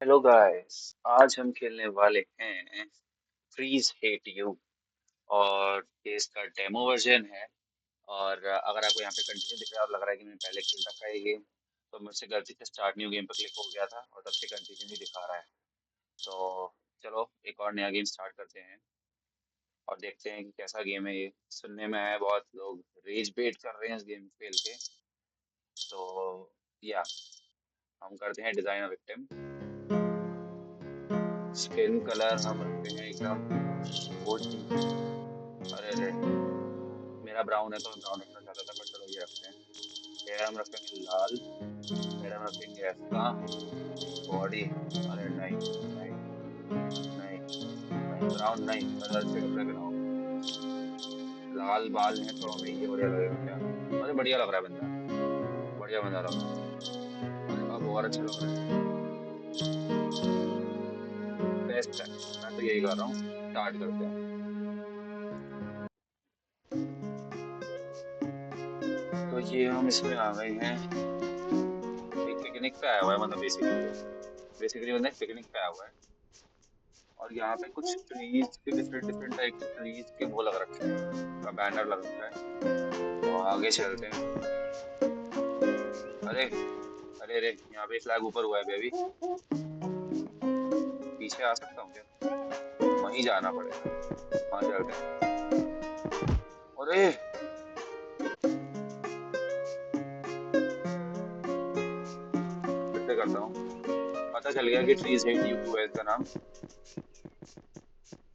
Hello guys. आज हम खेलने वाले हैं फ्रीज हेट यू। और ये इसका डेमो वर्जन है। और अगर आपको यहाँ पे कंटिन्यू दिख रहा है और लग रहा है कि मैंने पहले खेल रखा है ये गेम, तो मुझसे गलती से स्टार्ट न्यू गेम पर क्लिक हो गया था और तब से कंटिन्यू नहीं दिखा रहा है। तो चलो एक और नया गेम स्टार्ट करते हैं और देखते हैं कि कैसा गेम है ये। सुनने में आया बहुत लोग रेज बेट कर रहे हैं इस गेम खेल के। तो या हम करते हैं डिजाइन विक्टिम। स्किन कलर हम रखते हैं एकदम वुड। अरे रे, मेरा ब्राउन है तो मैं ब्राउन रखना चाहता था, बट चलो ये रखते हैं। हेयर हम रखेंगे लाल। हेयर हम रखेंगे ऐसा। बॉडी, अरे नहीं नहीं नहीं नहीं, ब्राउन नहीं, कलर अच्छे कपड़े पहनाओ। लाल बाल हैं तो हमें ये बढ़िया लगेगा क्या? अरे बढ़िया लग रहा है बंदा, बढ़िया बंदा लग रहा है। अरे अब और अच्छा लग रहा है। बेस्ट है, मैं तो यही कर रहा हूँ। स्टार्ट करते हैं। तो ये हम इसमें आ गए हैं। एक पिकनिक पे आया हुआ है, मतलब बेसिकली बेसिकली बंदा पिकनिक पे आया हुआ है। और यहाँ पे कुछ ट्रीज के डिफरेंट डिफरेंट टाइप के ट्रीज के वो लग रखे हैं, का बैनर लग रखा है। तो आगे चलते हैं। अरे अरे अरे, यहाँ पे फ्लैग ऊपर हुआ है बेबी। पीछे आ सकता हूँ क्या? वहीं जाना पड़ेगा। वहां चलते हैं। अरे फिर से करता हूँ। पता चल गया कि ट्रीज हेट यू टू है इसका नाम।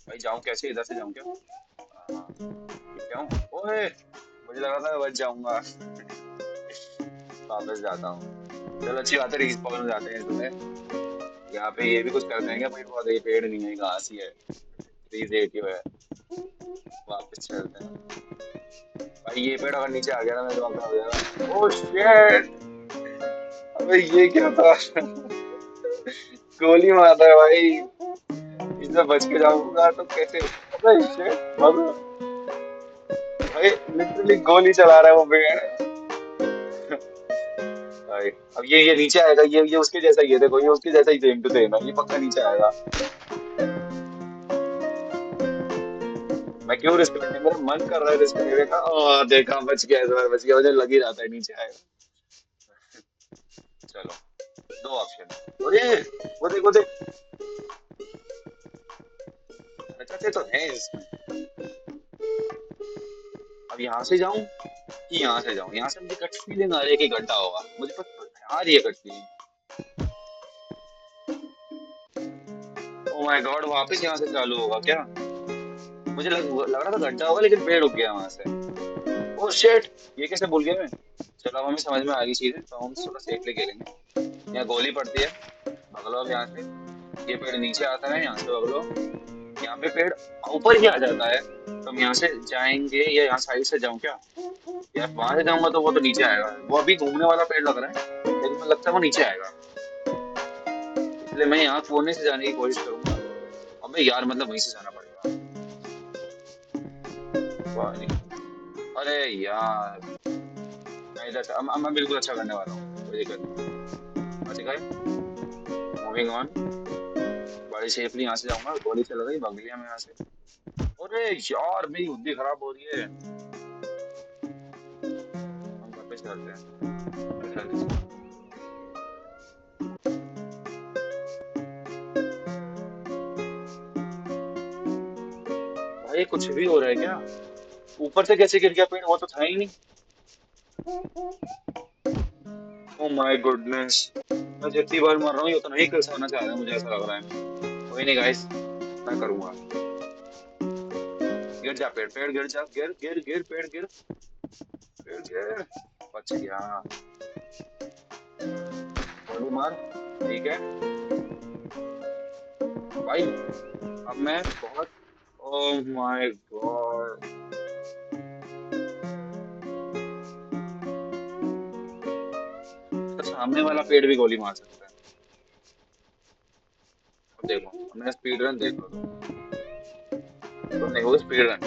भाई जाऊँ कैसे? इधर से जाऊँ क्या? हाँ, क्या हूँ? ओए, मुझे लगा था मैं बच जाऊंगा। वापस जाता हूँ। चलो अच्छी बात है, रिस्पॉन हो जाते हैं इसमें। यहाँ पे ये भी कुछ करते हैं क्या? पेड़ पौधे, पेड़ नहीं है, घास ही है। ट्रीज हेट यू है। वापस चलते हैं। भाई ये पेड़ अगर नीचे आ गया ना, मेरे दिमाग खराब हो जाएगा। ओह शिट, अबे ये क्या था? गोली मारता है भाई। इससे बच के जाऊंगा तो कैसे? अबे शिट, भागो। भाई लिटरली गोली चला रहा है वो पेड़। भाई अब ये नीचे आएगा। ये उसके जैसा ही है, देखो ये उसके जैसा ही सेम टू सेम है। ये पक्का नीचे आएगा। मैं क्यों रिस्क लेने, मेरा मन कर रहा है रिस्क लेने का। देखा, बच गया, इस बार बच गया। मुझे लग ही रहा था नीचे आएगा। चलो, दो ऑप्शन है। अरे वो देख, रखते तो है इसमें। अब यहाँ से जाऊं कि यहाँ से जाऊं? यहाँ से मुझे कट फीलिंग आ रही है कि गड्ढा होगा, मुझे आ रही है cut feeling. Oh my God, वापस यहाँ से चालू होगा क्या? मुझे लग रहा था गड्ढा होगा, लेकिन पेड़ उग गया वहां से। ओह शिट, ये कैसे भूल गया मैं? चलो अब हमें समझ में आ गई चीजें, तो हम थोड़ा सेफली खेलेंगे। यहाँ गोली पड़ती है, भाग लो अब यहाँ से। ये पेड़ नीचे आता है, यहाँ से भाग लो। यहाँ पे पेड़ ऊपर ही आ जाता है, तो हम यहाँ से जाएंगे या यहाँ साइड से जाऊं क्या? यार वहां से जाऊंगा तो वो तो नीचे आएगा। वो अभी घूमने वाला पेड़ लग रहा है, लेकिन मुझे लगता है वो नीचे आएगा। इसलिए मैं यहाँ कोने से जाने की कोशिश करूंगा। अबे यार, मतलब वहीं से जाना पड़ेगा। वाह नहीं। अरे यार, मैं इधर से अब मैं बिल्कुल अच्छा करने वाला हूँ। कोई दिक्कत नहीं। बच गए। Moving on. बड़ी सेफली यहाँ से जाऊंगा। गोली चल रही, भाग लिया मैं यहाँ से। अरे यार, मेरी बुद्धि खराब हो रही है। हम वापस चलते हैं जल्दी से। भाई कुछ भी हो रहा है क्या? ऊपर से कैसे गिर गया पेड़? वो तो था ही नहीं। ओ माय गुडनेस, मैं जितनी बार मर रहा हूँ ये उतना ही किल्स होना चाह रहा है, मुझे ऐसा लग रहा है। कोई नहीं गाइस, मैं करूंगा। गिर जा पेड़, पेड़ गिर जा, गिर गिर गिर, पेड़ गिर, पेड़ गिर। बच गया। गोली मार। ठीक है भाई। अब मैं बहुत, ओह माय गॉड, तो सामने वाला पेड़ भी गोली मार सकता है। अब देखो, अब मेरा स्पीड रन देख लो तुम देखोगे स्पीड रन।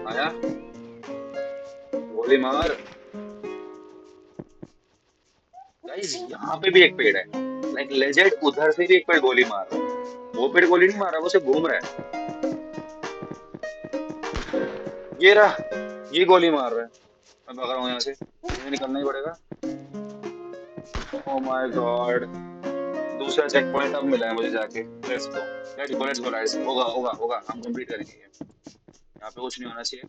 आया, गोली मार। गाइस यहाँ पे भी एक पेड़ है। लाइक लेजेंड उधर से भी एक पेड़ गोली मार रहा है। वो पेड़ गोली नहीं मार रहा, वो सिर्फ घूम रहा है। ये रहा, ये गोली मार रहा है। मैं भाग रहा हूँ यहाँ से, मुझे निकलना ही पड़ेगा। ओह माय गॉड, दूसरा चेक पॉइंट अब मिला है मुझे जाके। Let's go, let's go guys. होगा होगा होगा, हम कंप्लीट करेंगे ये। यहाँ पे कुछ नहीं होना चाहिए।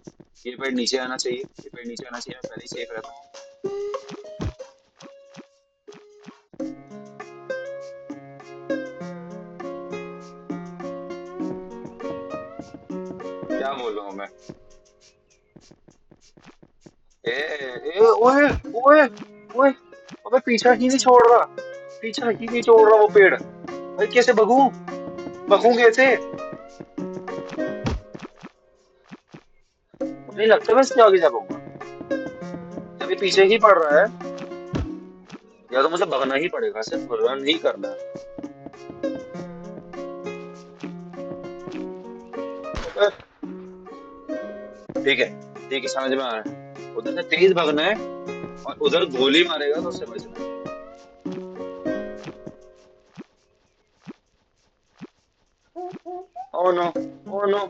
ये पेड़ नीचे आना चाहिए, ये पेड़ नीचे आना चाहिए। मैं पहले ही सेफ रहता हूँ। क्या बोल रहा हूँ मैं? ए ए ओए ओए ओए, अबे पीछा ही नहीं छोड़ रहा, पीछा ही नहीं छोड़ रहा वो पेड़। भाई कैसे भगूं, भगूं कैसे? मुझे नहीं लगता मैं इसके आगे जा पाऊंगा। जब ये पीछे ही पड़ रहा है, या तो मुझे भगना ही पड़ेगा, सिर्फ रन ही करना है। ठीक है, ठीक है, समझ में आ रहा है। उधर से तेज भागना है और उधर गोली मारेगा तो उससे बचना है। Oh no, oh no,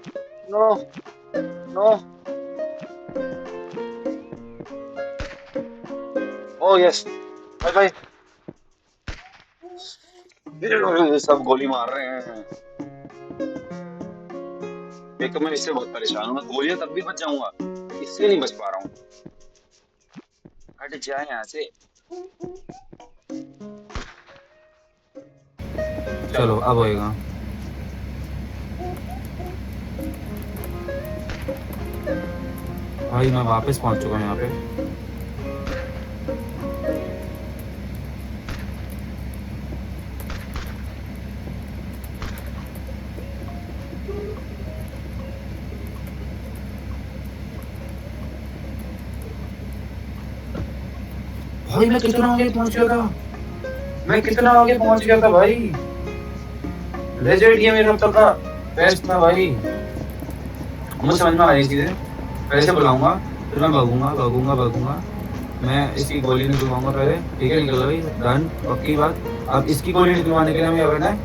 no, no, oh yes, bye bye. सब गोली मार रहे हैं। एक तो मैं इससे बहुत परेशान हूँ, मैं गोलियां तब भी बच जाऊंगा, इससे नहीं बच पा रहा हूँ। हट जाए यहाँ से। चलो अब होएगा। भाई मैं वापस पहुंच चुका हूँ यहाँ पे। भाई मैं कितना आगे पहुंच गया था, मैं कितना आगे पहुंच गया था भाई। लेजेंड ये मेरा अब तक का बेस्ट था भाई। मुझे समझ में आ रही चीजें। पहले बुलाऊंगा, फिर मैं भागूंगा भागूंगा भागूंगा। मैं इसकी गोली निकलवाऊंगा पहले, ठीक है? निकल गई, डन, पक्की बात। अब इसकी गोली निकलवाने के लिए हमें क्या करना है?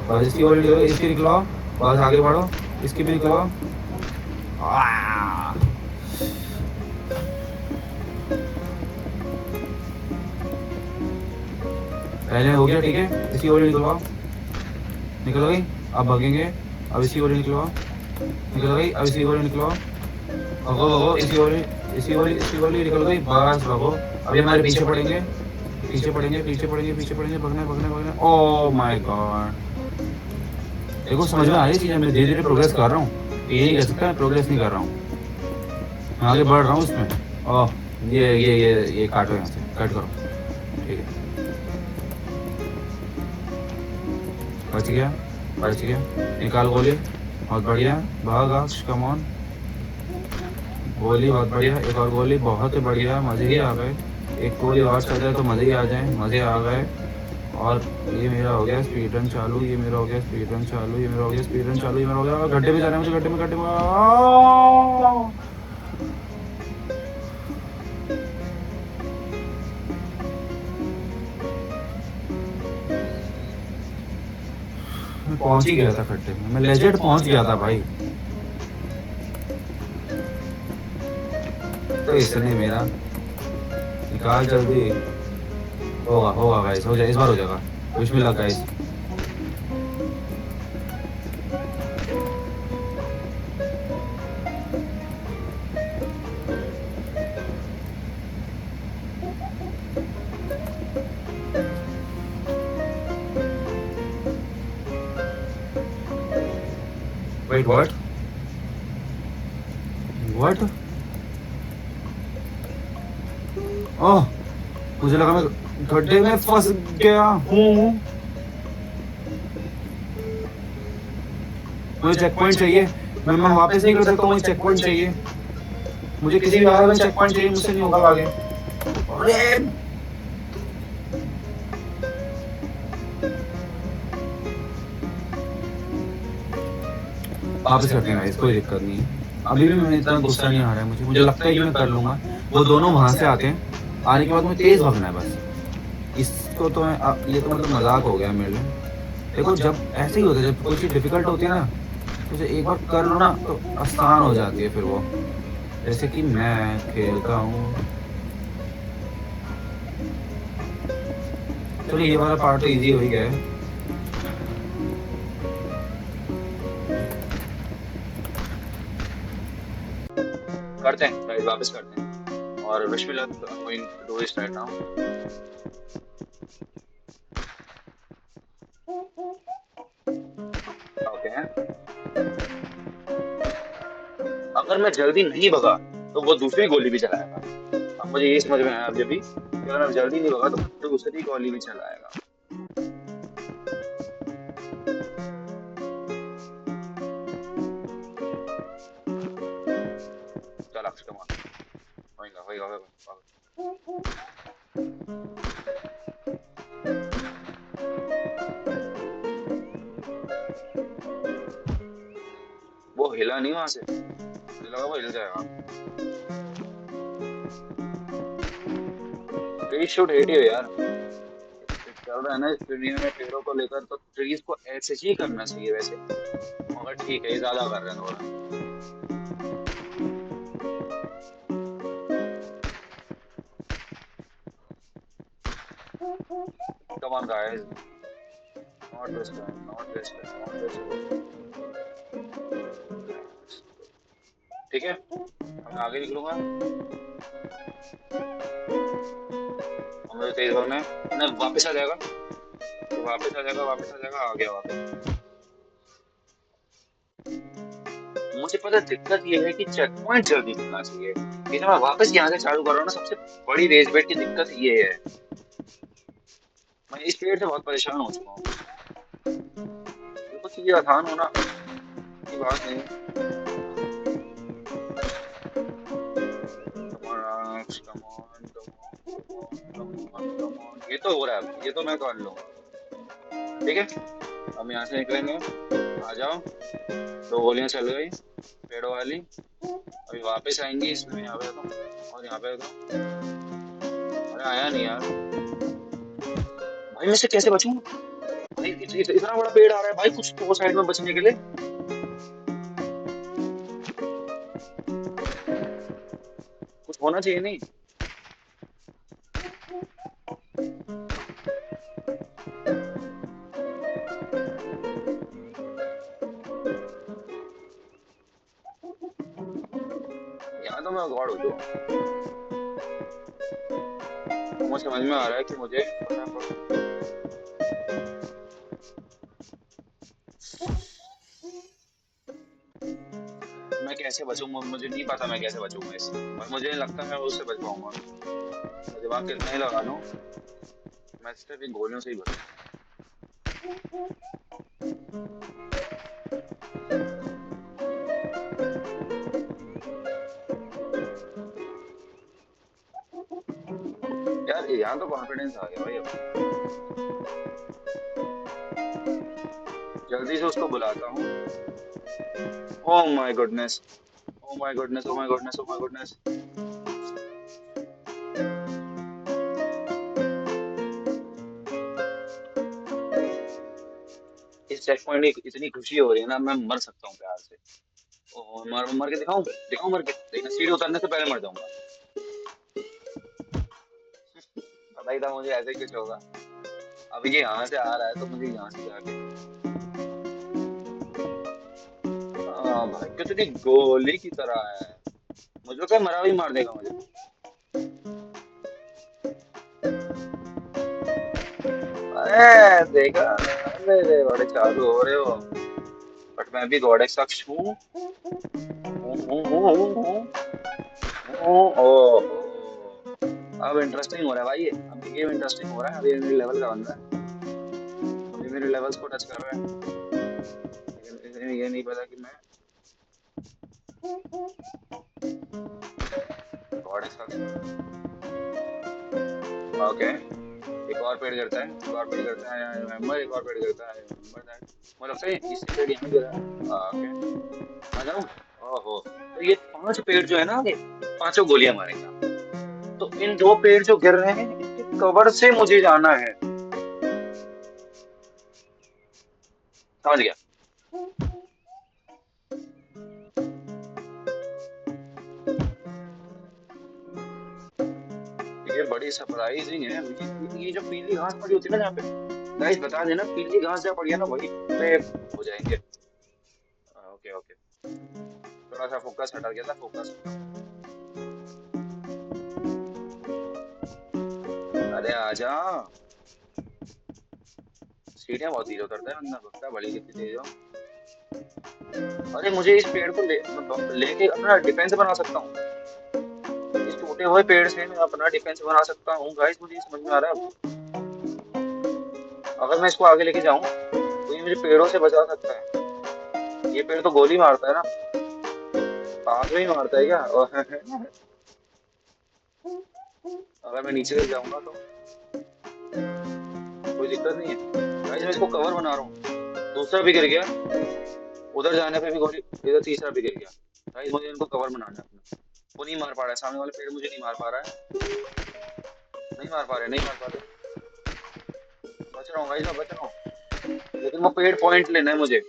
बस इसकी गोली निकल गई, इसकी निकलवाओ, बस आगे बढ़ो, इसकी भी निकलवाओ। पहले हो गया, ठीक है? इसकी गोली निकलवाओ, निकल गई। अब भागेंगे, अब इसकी गोली निकलवाओ, निकल गई। अब इसकी गोली निकलवाओ, भगो भगो, इसकी गोली, इसकी गोली निकल गई, बस भगो। अभी हमारे पीछे पड़ेंगे, पीछे पड़ेंगे, पीछे पड़ेंगे, पीछे पड़ेंगे, भगना भगना भगना। ओह माय गॉड, देखो समझ में आ रही चीज़। मैं धीरे धीरे प्रोग्रेस कर रहा हूँ, ये नहीं कह सकता मैं प्रोग्रेस नहीं कर रहा हूँ, मैं आगे बढ़ रहा हूँ इसमें। ओह ये काटो, यहाँ से कट करो, ठीक है? बच गया, बच गया। निकाल गोली, बहुत बढ़िया, भाग, कम ऑन। गोली बहुत बढ़िया, एक और गोली, बहुत बढ़िया, मज़े ही आ गए। एक गोली और चल जाए तो मज़े ही आ जाए, मज़े आ गए। और ये मेरा हो गया स्पीड रन चालू, ये मेरा हो गया स्पीड रन चालू, ये मेरा हो गया स्पीड रन चालू, ये मेरा हो गया। गड्ढे में जाना है मुझे, गड्ढे में, गड्ढे में। मैं पहुंच ही गया था खड्डे में, मैं लेजेंड पहुंच गया था भाई। तो इसने मेरा निकाल जल्दी। होगा होगा गाइस, हो जाए, इस बार हो जाएगा। बिस्मिल्लाह guys. Wait what, what? Oh, मुझे लगा मैं गड्ढे में फंस गया हूँ। मुझे चेक पॉइंट चाहिए, मैं वापस नहीं कर सकता हूँ। मुझे चेक पॉइंट चाहिए, मुझे किसी भी हाल में चेक पॉइंट चाहिए, मुझसे नहीं होगा आगे। अरे वापस करते हैं गाइस, कोई दिक्कत नहीं है। अभी भी मैं इतना गुस्सा नहीं आ रहा है मुझे लगता है कि मैं कर लूंगा। वो दोनों वहां से आते हैं, आने के बाद मुझे तेज भागना है बस। इस इसको तो ये तो मतलब मजाक हो गया मेरे लिए। देखो जब ऐसे ही होता है, जब कोई चीज़ डिफिकल्ट होती है ना, तो उसे एक बार कर लो ना तो आसान हो जाती है फिर वो। जैसे कि मैं खेलता हूँ। चलो ये वाला पार्ट तो इजी हो ही गया है। करते हैं राइट, वापस करते हैं। और wish me luck, going to do this right now. Okay, अगर मैं जल्दी नहीं भगा तो वो दूसरी गोली भी चलाएगा। अब मुझे ये समझ में आया अब, जब भी कि अगर मैं जल्दी नहीं भगा तो दूसरी गोली भी चलाएगा। चल अक्षय, कम ऑन, होएगा होएगा होएगा। वो हिला नहीं वहां से, मुझे लगा वो हिल जाएगा। ट्री शुड हिट यू यार। चल रहा है ना इस दुनिया में पेड़ों को लेकर, तो ट्रीज को ऐसे ही करना चाहिए वैसे। मगर ठीक है, ये ज्यादा कर रहे हैं थोड़ा। Come on guys, not this time, not this time, not this time. ठीक है, अब मैं आगे निकलूंगा और मुझे तेज भरना है ना, वापस आ जाएगा तो वापस आ जाएगा, वापस आ जाएगा, आ गया वापस। मुझे पता है, दिक्कत ये है कि चेक पॉइंट जल्दी मिलना चाहिए। ये जब मैं वापस यहाँ से चालू कर रहा हूँ ना, सबसे बड़ी रेस बेट की दिक्कत ये है। मैं इस पेड़ से बहुत परेशान हो चुका हूँ। देखो चीजें आसान होना की बात नहीं है। Come on, Raj, come on, come on, come on, come on, come on. ये तो हो रहा है, ये तो मैं कर लूंगा। ठीक है, हम यहाँ से निकलेंगे। आ जाओ, दो गोलियां चल गई पेड़ों वाली। अभी वापस आएंगी, इसमें यहाँ पे तो और यहाँ पे तो। अरे आया नहीं यार, भाई मैं से कैसे बचूं? भाई इतना बड़ा पेड़ आ रहा है भाई, कुछ तो साइड में बचने के लिए कुछ होना चाहिए नहीं? यहाँ तो मैं गॉड हो जाऊँ। तो मुझे समझ में आ रहा है कि मुझे मैं कैसे बचूंगा, मुझे नहीं पता मैं कैसे बचूंगा इससे, और मुझे नहीं लगता मैं उससे बच पाऊंगा। मैं दिमाग कितना ही लगा लूं, मैं सिर्फ इन गोलियों से ही बचूं। यार यहाँ तो कॉन्फिडेंस आ गया भाई अब। जल्दी से उसको बुलाता हूँ। Oh my goodness, oh my goodness, oh my goodness, oh my goodness. इस चेक पॉइंट की इतनी खुशी हो रही है ना, मैं मर सकता हूँ प्यार से। ओह, मर मर के दिखाऊं, दिखाऊं मर के, लेकिन सीढ़ी उतरने से पहले मर जाऊंगा। पता ही था मुझे ऐसे ही कुछ होगा। अब ये यहाँ से आ रहा है तो मुझे यहाँ से जाके, हाँ भाई कितनी गोली की तरह है। मुझे क्या मरा भी मार देगा मुझे। अरे देखा, अरे बड़े चालू हो रहे हो। बट मैं भी गॉड शख्स हूँ। ओह, अब इंटरेस्टिंग हो रहा है भाई, ये अब गेम इंटरेस्टिंग हो रहा है। अभी ये मेरे लेवल का बंदा है, अभी मेरे लेवल्स को टच कर रहा है। लेकिन इसे ये नहीं पता कि मैं गॉड शख्स हूँ। ओके, एक और पेड़ गिरता है, एक और पेड़ गिरता है, रिमेम्बर, एक और पेड़ गिरता है, रिमेम्बर दैट। मुझे लगता है इसी पेड़ यहाँ गिरा है। ओके, आ जाऊँ। ओहो, तो ये 5 पेड़ जो है ना आगे, पांचों गोलियां मारेंगे। तो इन 2 पेड़ जो गिर रहे हैं, इनके कवर से मुझे जाना है। समझ गया। ये बड़ी सरप्राइजिंग है ये जो पीली घास पड़ी होती है ना जहाँ पे, गाइस बता देना पीली घास जहाँ पड़ी है ना वही पे हो जाएंगे। ओके ओके, थोड़ा सा फोकस हटा गया था, फोकस हटाओ। अरे आजा, सीढ़ियाँ बहुत धीरे उतरता है बंदा, लगता है बड़ी कितनी तेज हो। अरे मुझे इस पेड़ को लेके अपना डिफेंस बना सकता हूँ। इस टूटे हुए पेड़ से मैं अपना डिफेंस बना सकता हूँ गाइस, मुझे ये समझ में आ रहा है अब। अगर मैं इसको आगे लेके जाऊं तो ये मुझे पेड़ों से बचा सकता है। ये पेड़ तो गोली मारता है ना, पास में ही मारता है क्या और अगर मैं नीचे से जाऊंगा तो कोई दिक्कत नहीं है गाइस, मैं इसको कवर बना रहा हूँ। दूसरा भी गिर गया, उधर जाने पे भी गोली, इधर तीसरा भी गिर गया। गाइस मुझे इनको कवर बनाना है अपना। वो नहीं मार पा रहा है, सामने वाला पेड़ मुझे नहीं मार पा रहा है, नहीं मार पा रहे, नहीं मार पा रहे। बच रहा हूँ गाइस, मैं बच रहा हूँ, लेकिन वो पेड़ पॉइंट लेना है मुझे।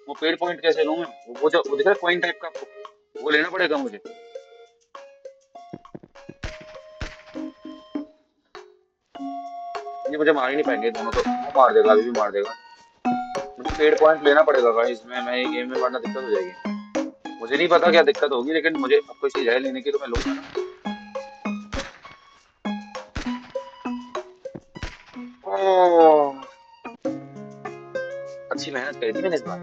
वो पेड़ पॉइंट कैसे लूं मैं? वो जो वो दिख रहा है पॉइंट टाइप का आपको, वो लेना पड़ेगा मुझे। ये मुझे मार ही नहीं पाएंगे दोनों तो, वो मार देगा, अभी भी मार देगा। मुझे पेड़ पॉइंट लेना पड़ेगा गाइस, मैं ये गेम में वरना दिक्कत हो जाएगी। मुझे नहीं पता क्या दिक्कत होगी, लेकिन मुझे अब कोई चीज है लेने की तो मैं लूंगा ना। ओह, अच्छी मेहनत करी थी मैंने इस बार।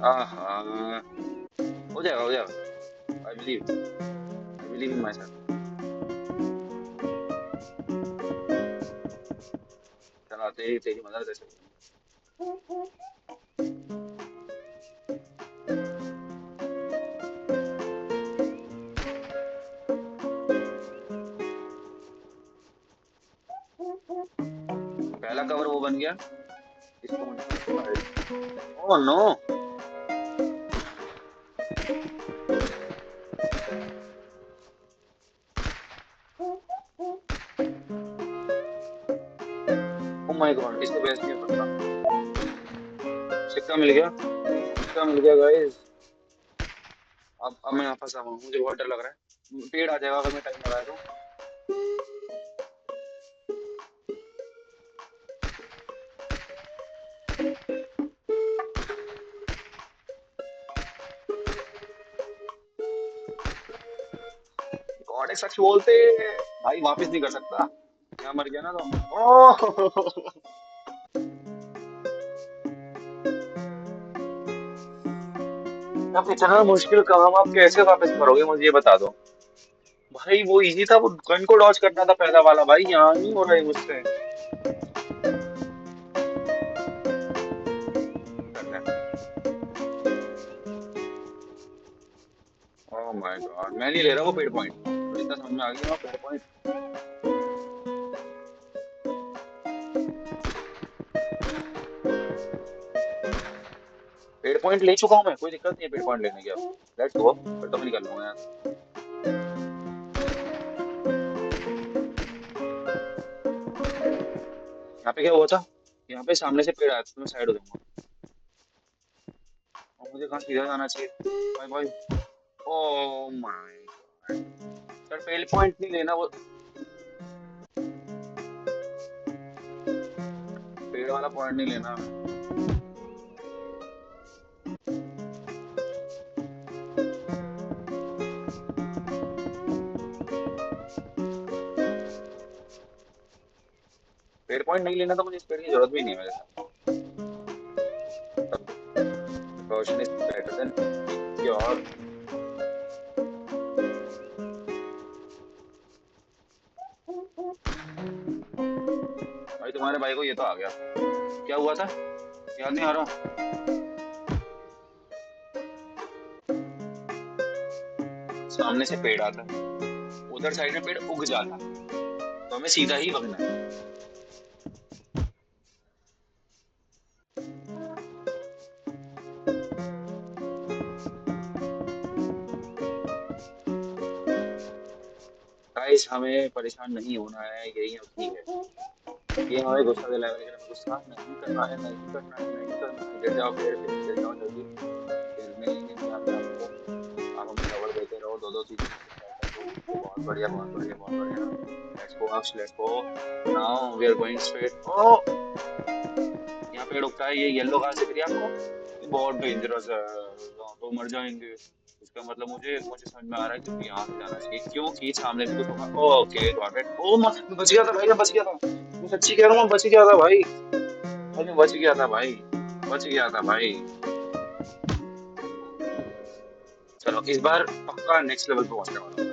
आहा, हो जाएगा हो जाएगा। I believe in my self. चला तेरी तेरी मदद कैसे होगी? पहला कवर वो बन गया, इसको मुझे, oh no. Oh my god, इसको बेस्ट नहीं हो सकता। सिक्का मिल गया, सिक्का मिल गया गाइस। अब मैं यहाँ फंसा हुआ हूँ, मुझे बहुत डर लग रहा है। पेड़ आ जाएगा अगर मैं टाइम लगाया तो। गॉड एक सच बोलते भाई, वापस नहीं कर सकता। यहाँ मर गया ना तो ओह अब इतना मुश्किल काम आप कैसे वापस करोगे मुझे ये बता दो। भाई वो इजी था, वो गन को डॉज करना था पहला वाला, भाई यहाँ नहीं हो रहा है मुझसे। करना है। ओह माय गॉड, मैं नहीं ले रहा वो पेड़ पॉइंट, मुझे इतना समझ में आ गया वो पेड़ पॉइंट। पेड़ पॉइंट ले चुका हूँ मैं, कोई दिक्कत नहीं है पेड़ पॉइंट लेने की। अब लेट्स गो, फिर तो मैं निकल लूंगा यहाँ से। यहाँ पे क्या हुआ था, यहाँ पे सामने से पेड़ आया था तो मैं साइड हो जाऊंगा। और मुझे कहाँ सीधा जाना चाहिए भाई भाई। ओह माय गॉड, सर पेड़ पॉइंट नहीं लेना, वो पेड़ वाला पॉइंट नहीं लेना हमें। पेड़ पॉइंट नहीं लेना तो मुझे इस पेड़ की जरूरत भी नहीं है मेरे साथ। Precaution is better than cure. भाई तुम्हारे भाई को ये तो आ गया, क्या हुआ था याद नहीं आ रहा। सामने से पेड़ आता, उधर साइड में पेड़ उग जाता, तो हमें सीधा ही भगना है। गाइस हमें परेशान नहीं होना है, यही होती है। ये हमें गुस्सा दिलाएगा लेकिन हमें गुस्सा नहीं करना है, नहीं करना है, नहीं करना है। गिर जाओ पेड़ पे, गिर जाओ जल्दी। गिरने ही नहीं दिया मैं आपको। आप हमें कवर देते रहो, दो दो चीजें बहुत बढ़िया, बहुत बढ़िया, बहुत बढ़िया। Let's go oops, let's go. Now we are going straight. Oh, यहाँ पेड़ उगता है, ये येलो कहाँ से गिरी आपको? ये बहुत डेंजरस है, यहाँ तो मर जाएंगे। इसका मतलब मुझे मुझे समझ में आ रहा है कि यहाँ से जाना चाहिए, क्योंकि सामने भी कुछ होगा। Okay got it. ओ मैं बच गया था भाई, मैं बच गया था। मैं सच्ची कह रहा हूँ, मैं बच गया था भाई। भाई मैं बच गया था भाई, बच गया था भाई। चलो इस बार पक्का नेक्स्ट लेवल पे पहुंचने वाला हूँ मैं।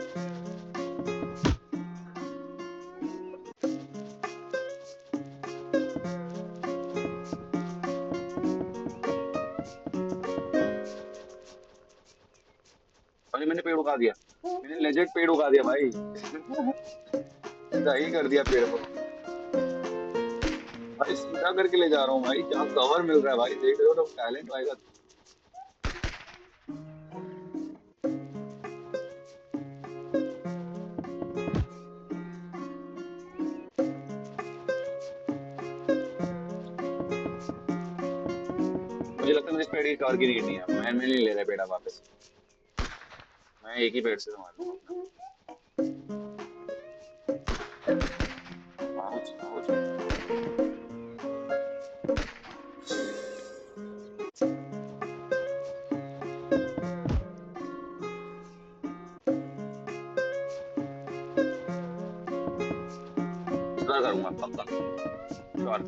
भाई मैंने पेड़ उगा दिया, मैंने लेजेंड पेड़ उगा दिया भाई। सही कर दिया पेड़ को भाई, सीधा करके ले जा रहा हूँ भाई। क्या कवर मिल रहा है भाई, देख रहे हो तो टैलेंट आएगा। मुझे लगता है मुझे इस पेड़ की कवर की नीड नहीं है, मैं नहीं ले रहा पेड़ अब वापस। मैं एक ही पेड़ से संभाल लूंगा अपना। Ouch ouch. इस बार करूंगा पक्का, श्योर।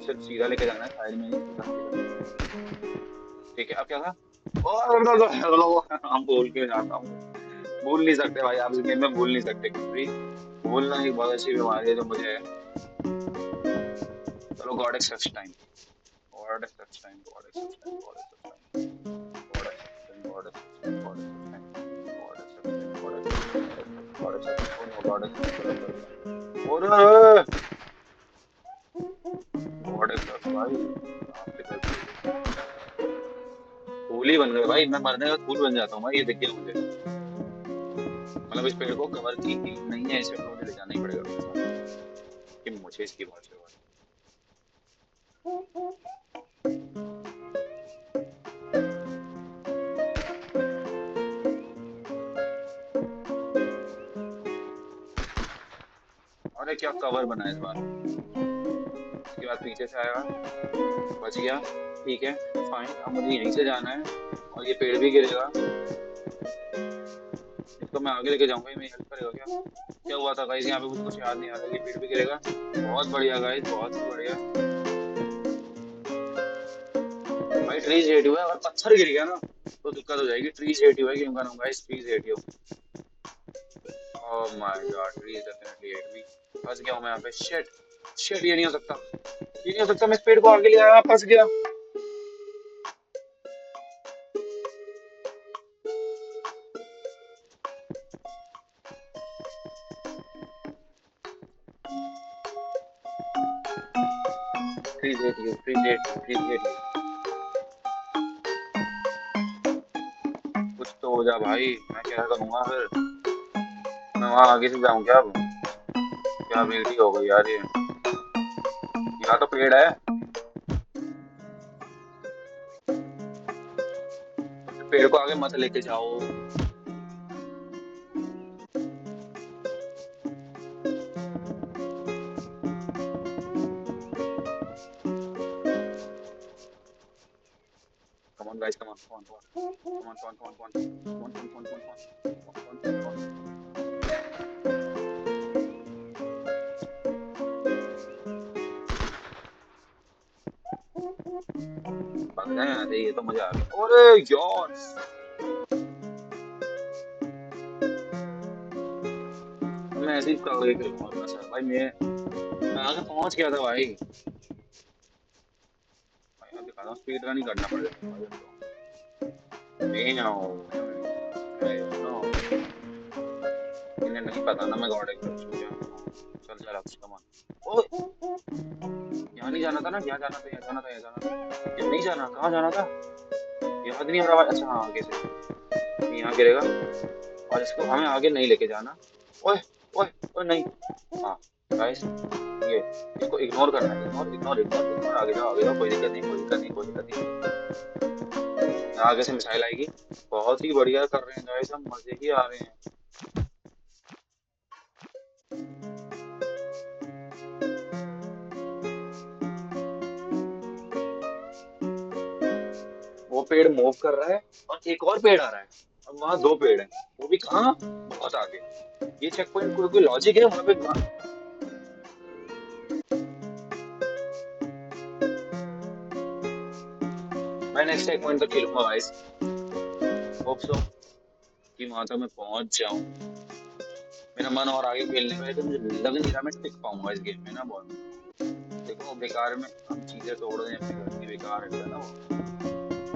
सिर्फ सीधा लेके जाना है, साइड में नहीं, सीधा सीधा। ठीक है, अब क्या था? हम भूल के जाता हूँ। भूल नहीं सकते भाई, आप इस गेम में भूल नहीं सकते कुछ भी। भूलना एक बहुत अच्छी बीमारी है जो मुझे है। चलो god accept time, god accept time, god accept time, god accept time, god accept time, god accept time, god accept time, god accept time, god accept time, god accept. Oh no, god accept गलत कर दिया। और God accept भाई, आपसे गलती हो गई। फूल ही बन गए भाई, मैं मरने का फूल बन जाता हूँ भाई, ये दिख गया मुझे। मतलब इस पेड़ को कवर की नीड नहीं है, इस पेड़ को मुझे ले जाना ही पड़ेगा अपने साथ, कि मुझे इसकी बहुत जरूरत है। और ये क्या कवर बना है इस बार। इसके बाद पीछे से आएगा, बच गया। ठीक है, फाइन। अब मुझे यहीं से जाना है, और ये पेड़ भी गिरेगा। इसको मैं आगे लेके जाऊंगा, ये मेरी हेल्प करेगा क्या? क्या हुआ था गाइस, यहाँ पे मुझे कुछ याद नहीं आ रहा। ये पेड़ भी गिरेगा। बहुत बढ़िया गाइस, बहुत ही बढ़िया। भाई ट्रीज हेट हुआ है, अगर पत्थर गिर गया ना तो दिक्कत हो जाएगी। ट्रीज हेट हुआ है, गेम का नाम guys, trees hate you. Oh my God, trees definitely hate me. फंस गया हूं मैं यहाँ पे। शिट शिट, ये नहीं हो सकता, ये नहीं हो सकता। मैं इस पेड़ को आगे ले आया, फंस गया। Trees hate you, trees hate you, trees hate you. कुछ तो हो जा भाई, मैं क्या करूंगा फिर? मैं वहां आगे से जाऊं क्या अब? क्या बेइज्जती हो गई यार ये। यहाँ तो पेड़ है, पेड़ को आगे मत लेके जाओ। Come on guys, come on, come on, come on, come on, come on, come on, come on, come on, come on, come on, come on, come on, come on, come on. भाग जाए यहाँ से, ये तो मजा आ गया। अरे यार, मैं ऐसे ही कवर खेलूंगा अपना सर भाई। मैं आगे पहुंच गया था भाई। भाई अब दिखा रहा हूँ, स्पीड रन ही करना पड़ेगा भाई अब तो। नहीं आओ, नो, इन्हें नहीं पता ना मैं गॉड एक्सेप्ट हूँ क्या। चल चल अब, कम ऑन। ओ, यहाँ नहीं जाना था ना, यहाँ जाना था, यहाँ जाना था, यहाँ जाना था। यहाँ नहीं जाना, कहाँ जाना था? याद नहीं आ रहा भाई। अच्छा हाँ, आगे से ये यहाँ गिरेगा और इसको हमें आगे नहीं लेके जाना। ओए ओए ओए नहीं। हाँ गाइस, ये इसको इग्नोर करना है, इग्नोर इग्नोर इग्नोर इग्नोर, आगे जाओ, कोई दिक्कत नहीं, कोई दिक्कत नहीं, कोई दिक्कत नहीं। आगे से मिसाइल आएगी। बहुत ही बढ़िया कर रहे हैं गाइस, हम मजे ही आ रहे हैं। वो पेड़ मूव कर रहा है और एक और पेड़ आ रहा है। अब वहां दो पेड़ हैं, वो भी कहाँ, बहुत आगे। ये चेक पॉइंट कोई कोई लॉजिक है वहां पे? मैं नेक्स्ट चेक पॉइंट तक खेलूंगा गाइस, होप सो कि वहां तक मैं पहुंच जाऊं। मेरा मन और आगे खेलने में, लेकिन मुझे लग नहीं रहा मैं टिक पाऊंगा इस गेम में ना बहुत। देखो बेकार में हम चीजें तोड़ रहे हैं अपने घर की, बेकार है ना वो।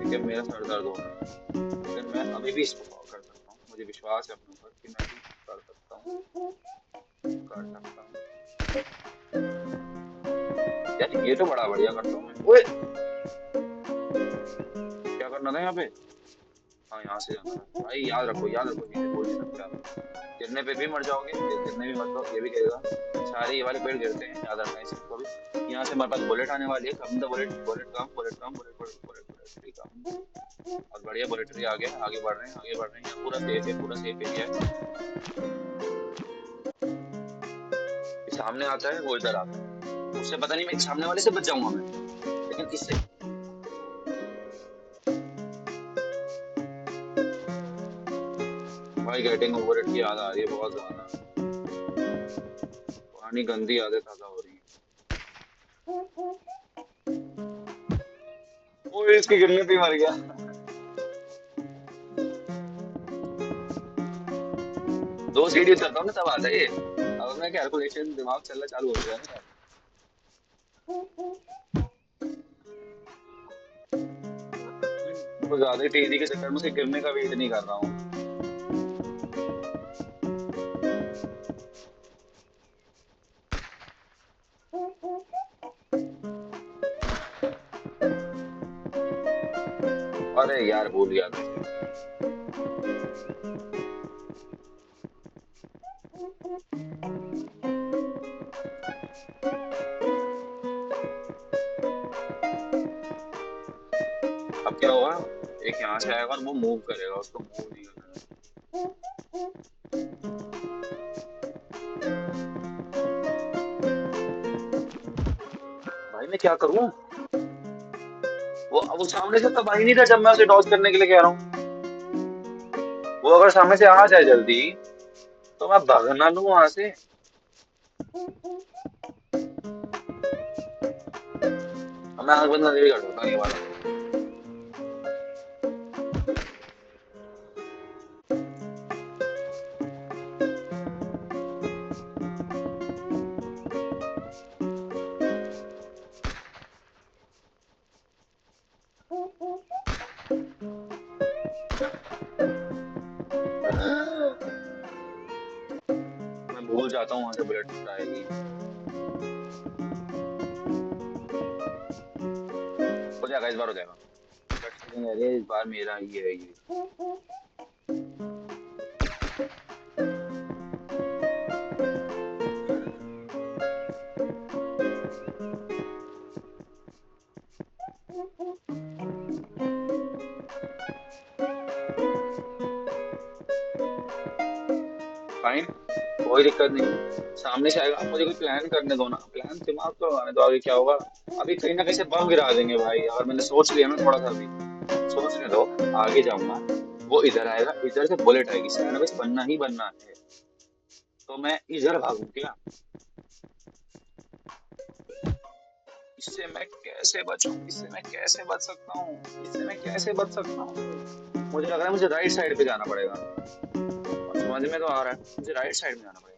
लेकिन मेरा सर दर्द हो रहा है, लेकिन मैं अभी भी इसको कर सकता हूँ, मुझे विश्वास है अपने ऊपर कि मैं भी कर सकता हूँ, कर सकता हूँ यार। ये तो बड़ा बढ़िया करता हूँ मैं। ओए क्या करना था यहाँ पे? हाँ यहाँ से जाना था भाई, याद रखो याद रखो, चीजें बोल नहीं सकते आप। गिरने पे भी मर जाओगे, गिरने भी मत लो, ये भी गिरेगा। सारे ये वाले पेड़ गिरते हैं, याद रखना इस चीज को भी। यहाँ से हमारे पास बुलेट आने वाली है, come the bullet, bullet come, bullet come, bullet bullet bullet bullet come. और बढ़िया बुलेटरी आ गया, आगे बढ़ रहे हैं, आगे बढ़ रहे हैं। यहाँ पूरा सेफ है, पूरा सेफ एरिया है। सामने आता है वो, इधर आता है, उससे पता नहीं मैं सामने वाले से बच जाऊंगा मैं, लेकिन इससे भाई गेटिंग ओवर इट की याद आ रही है बहुत ज्यादा। पुरानी गंदी यादें ताजा हो रही है। वो इसके गिरने पे ही मर गया। दो सीढ़ी उतरता हूँ ना तब आता है ये। अब मैं कैलकुलेशन दिमाग चलना चालू हो गया ना। बहुत ज्यादा तेजी के चक्कर में से गिरने का वेट नहीं कर रहा हूँ। अरे यार भूल गया था। अब क्या होगा, एक यहाँ से आएगा और वो मूव करेगा, उसको मूव नहीं करना भाई। मैं क्या करूँ? वो सामने से तब आ ही नहीं था जब मैं उसे डॉज करने के लिए कह रहा हूँ। वो अगर सामने से आ जाए जल्दी तो मैं भागना लूँ वहां से। अब मैं आंख बंद करके भी कर सकता हूँ ये वाला। मैं भूल जाता हूँ वहां से बुलेट आएगी। हो जाएगा इस बार, हो जाएगा। अरे इस बार मेरा ही है ये। फाइन, कोई दिक्कत नहीं। सामने से आएगा, आप मुझे कोई प्लान करने दो ना, प्लान दिमाग को लगाने दो, आगे क्या होगा। अभी कहीं ना कहीं से बम गिरा देंगे भाई, अगर मैंने सोच लिया ना थोड़ा सा भी। सोचने दो, आगे जाऊंगा, वो इधर आएगा, इधर से बुलेट आएगी, सैंडविच बनना ही बनना है। तो मैं इधर भागूं क्या? इससे मैं कैसे बचूं? इससे मैं कैसे बच सकता हूँ? इससे मैं कैसे बच सकता हूँ? मुझे लग रहा है मुझे राइट साइड पे जाना पड़ेगा। और समझ में तो आ रहा है मुझे राइट साइड में जाना पड़ेगा।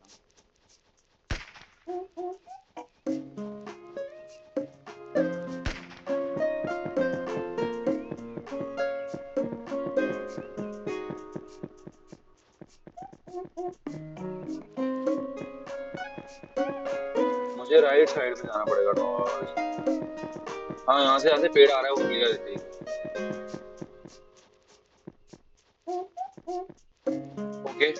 मुझे राइट साइड पे जाना पड़ेगा तो। हाँ यहाँ से पेड़ आ रहा है, वो क्लियर है। ओके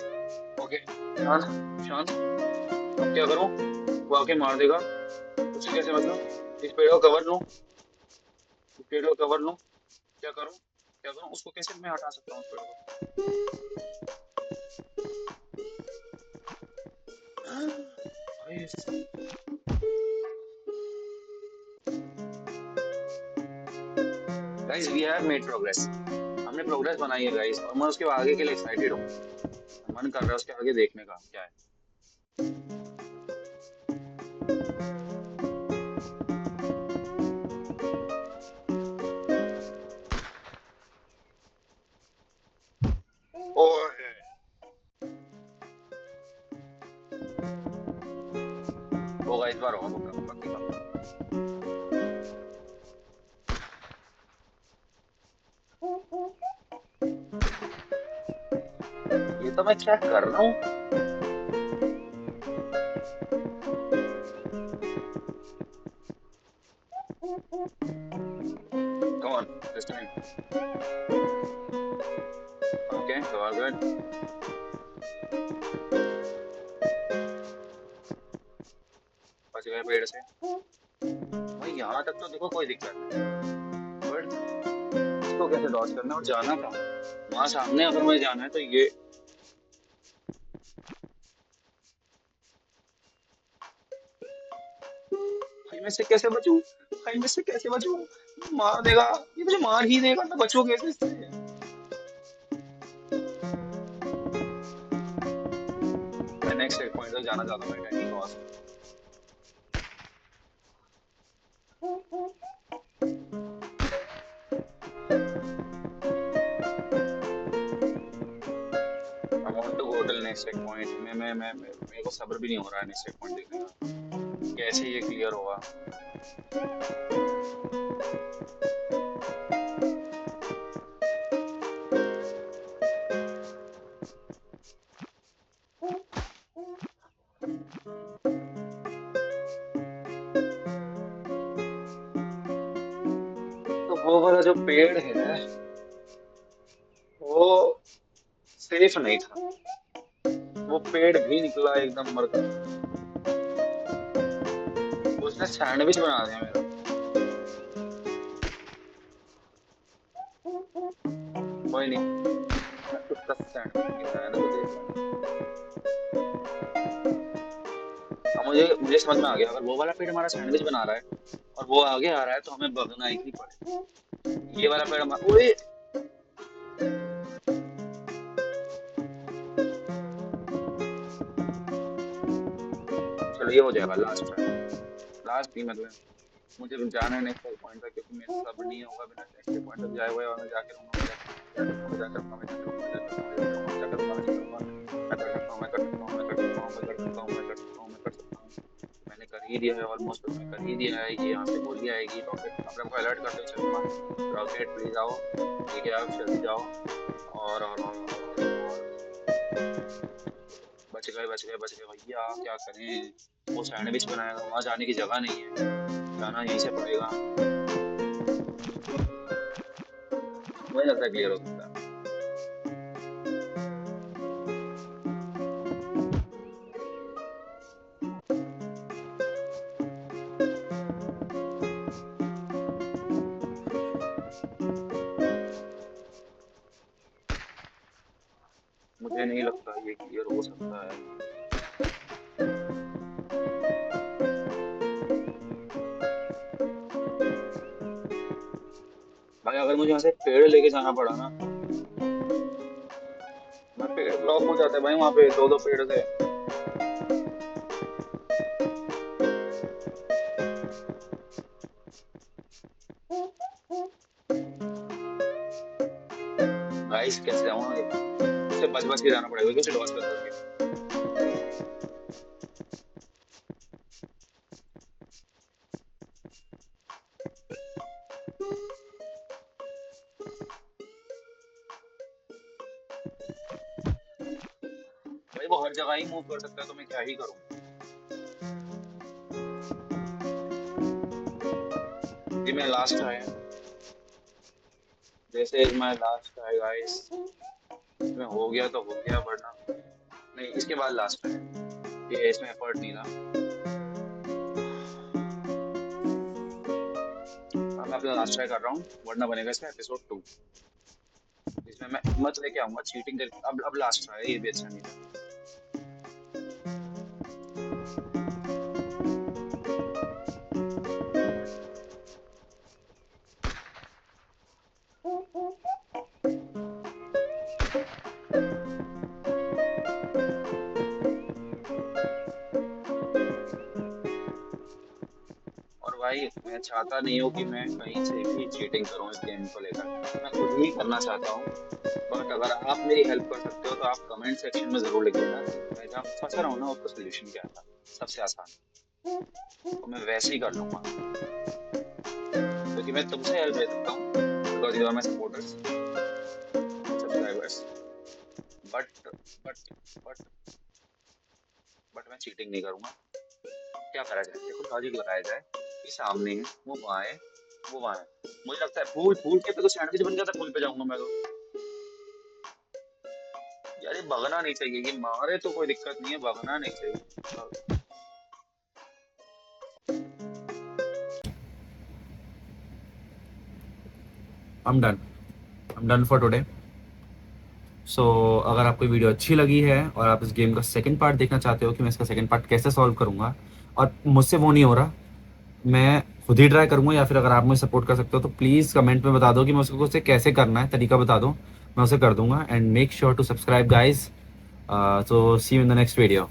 ओके, शांत शांत। अब क्या करूं? वो आके मार देगा, उसे कैसे मतलब इस पेड़ को कवर लूं? इस पेड़ को कवर लूं? क्या करूं? क्या करूं? उसको कैसे मैं हटा सकता हूँ उस पेड़ को? Guys we have made progress. हमने प्रोग्रेस बनाई है गाइस, और मैं उसके आगे के लिए एक्साइटेड हूँ। मन कर रहा है उसके आगे देखने का क्या है। ओए होगा, इस बार होगा पक्का, पक्की बात। ये तो मैं क्या कर रहा हूँ? Come on, this time. Okay, so all good. बच गए पेड़ से भाई। यहाँ तक तो देखो कोई दिक्कत नहीं, बट इसको कैसे डॉज करना है और जाना कहाँ? वहां सामने अगर मुझे जाना है तो ये भाई मैं इससे कैसे बचूं? भाई मैं इससे कैसे बचूं? मार देगा, ये मुझे मार ही देगा, मैं बचूं कैसे इससे? मैं नेक्स्ट चेक पॉइंट तक जाना चाहता हूँ, मैं candy cross. I want to go to next checkpoint. मेरे को सब्र भी नहीं हो रहा है नेक्स्ट चेक पॉइंट देखने का, कैसे ये क्लियर होगा। तो वो वाला जो पेड़ है वो सेफ नहीं था, वो पेड़ भी निकला एकदम मरकर। उसने सैंडविच बना दिया मेरा। कोई नहीं, मैं खुद का सैंडविच बनाया ना, तो देख लेना। अब मुझे मुझे समझ में आ गया, अगर वो वाला पेड़ हमारा सैंडविच बना रहा है और वो आगे आ रहा है तो हमें भगना ही पड़ेगा। ये वाला पेड़ हमारा, ओए चलो ये हो जाएगा लास्ट ट्राई। लास्ट नहीं मतलब, मुझे जाना है नेक्स्ट पॉइंट तक, क्योंकि मेरे से सब नहीं होगा बिना नेक्स्ट पॉइंट तक जाए हुए। और मैं जाके रहूंगा, मैं कर सकता हूँ, मैं कर सकता हूँ, मैं कर सकता हूँ, मैं कर सकता हूँ, मैं कर सकता हूँ, मैं कर सकता हूँ, मैं कर सकता हूँ, मैं कर सकता हूँ, मैं कर सकता हूँ, मैं कर सकता हूँ। मैंने कर ही दिया है ऑलमोस्ट, मैं कर ही दिया है। ये यहाँ से गोली आएगी, रॉकेट अपने को अलर्ट करते हुए चलूंगा। रॉकेट प्लीज आओ, ठीक है आप जल्दी जाओ। और बच गए, बच गए, बच गए भैया, क्या करें? वो सैंडविच बनाया था, वहां जाने की जगह नहीं है, जाना यहीं से पड़ेगा। मुझे लगता है क्लियर हो सकता है। मुझे नहीं लगता ये क्लियर हो सकता है। भाई अगर मुझे यहाँ से पेड़ लेके जाना पड़ा ना, मैं पेड़ ब्लॉक हो जाता है भाई, वहां पे दो दो पेड़ थे। गाइस कैसे जाऊंगा? इससे बच बच के जाना पड़ेगा, कैसे डॉज कर करके। भाई वो हर जगह ही मूव कर सकता है, तो मैं क्या ही करूँ? ये मैं लास्ट ट्राई है, this is my last try guys. इसमें हो गया तो हो गया, वरना नहीं। इसके बाद लास्ट है ये, इसमें एफर्ट नहीं था। अब मैं अपना लास्ट ट्राई कर रहा हूँ, वरना बनेगा इसका एपिसोड 2, जिसमें मैं हिम्मत लेके आऊंगा चीटिंग करके। अब लास्ट ट्राई है, ये भी अच्छा नहीं था। और भाई मैं चाहता नहीं हूँ कि मैं कहीं से भी चीटिंग करूँ इस गेम को लेकर, मैं खुद ही करना चाहता हूँ। बट अगर आप मेरी हेल्प कर सकते हो तो आप कमेंट सेक्शन में जरूर लिखिएगा। मैं जहाँ फंसा रहा हूँ ना, उसका सोल्यूशन क्या था सबसे आसान, तो मैं वैसे ही कर लूंगा, क्योंकि मैं तुमसे हेल्प ले सकता हूँ, because you are my supporters, subscribers. But but but but मैं चीटिंग नहीं करूंगा। क्या करा जाए, देखो लॉजिक लगाया जाए। ये सामने है, वो वहाँ है, वो वहाँ है। मुझे लगता है फूल फूल के पे तो सैंडविच बन गया था, फूल पे जाऊंगा मैं तो। यार ये भगना नहीं चाहिए, ये मारे तो कोई दिक्कत नहीं है, भगना नहीं चाहिए। I'm done for today. सो अगर आपको वीडियो अच्छी लगी है और आप इस गेम का सेकंड पार्ट देखना चाहते हो कि मैं इसका सेकंड पार्ट कैसे सॉल्व करूंगा, और मुझसे वो नहीं हो रहा, मैं खुद ही ट्राई करूंगा, या फिर अगर आप मुझे सपोर्ट कर सकते हो तो प्लीज़ कमेंट में बता दो कि मैं उसको उसे कैसे करना है, तरीका बता दो, मैं उसे कर दूंगा। And make sure to subscribe guys. So see you in the next video.